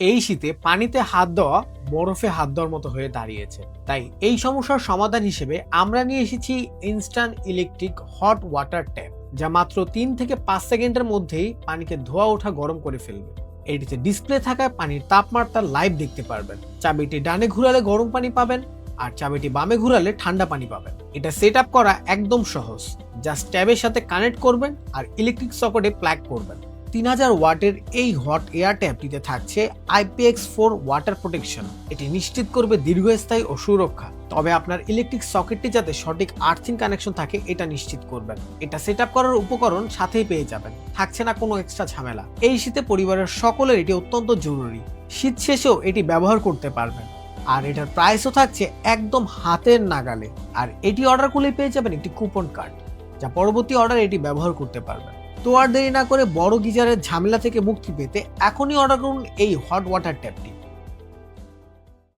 এই শীতে পানিতে হাত দেওয়া বরফে হাত দেওয়ার মতো হয়ে দাঁড়িয়েছে। তাই এই সমস্যার সমাধান হিসেবে আমরা নিয়ে এসেছি instant electric hot water tap, যা মাত্র ৩ থেকে ৫ সেকেন্ডের মধ্যেই পানিকে ধোয়া ওঠা গরম করে ফেলবে। এটিতে ডিসপ্লে থাকায় পানির তাপমাত্রা লাইভ দেখতে পারবেন। চাবিটি ডানে ঘুরালে গরম পানি পাবেন, আর চাবিটি বামে ঘুরালে ঠান্ডা পানি পাবেন। এটা সেট আপ করা একদম সহজ। জাস্ট ট্যাবের সাথে কানেক্ট করবেন আর ইলেকট্রিক সকেটে প্লাগ করবেন। ৩০০০ ওয়াটের এই হট এয়ার ট্যাপটিতে থাকছে IPX4 ওয়াটার প্রোটেকশন। এটি নিশ্চিত করবে দীর্ঘস্থায়ী ও সুরক্ষা। তবে আপনার ইলেকট্রিক সকেটটি যাতে সঠিক আর্থিং কানেকশন থাকে এটা নিশ্চিত করবেন। এটা সেট আপ করার উপকরণ সাথেই পেয়ে যাবেন, থাকছে না কোনো এক্সট্রা ঝামেলা। এই শীতে পরিবারের সকলের এটি অত্যন্ত জরুরি। শীত শেষেও এটি ব্যবহার করতে পারবেন, আর এটার প্রাইসও থাকছে একদম হাতের নাগালে। আর এটি অর্ডার করলে পেয়ে যাবেন একটি কুপন কার্ড, যা পরবর্তী অর্ডার এটি ব্যবহার করতে পারবেন। তো আর দেরি না করে বড় গিজারের ঝামেলা থেকে মুক্তি পেতে এখনই অর্ডার করুন এই হট ওয়াটার ট্যাপটি।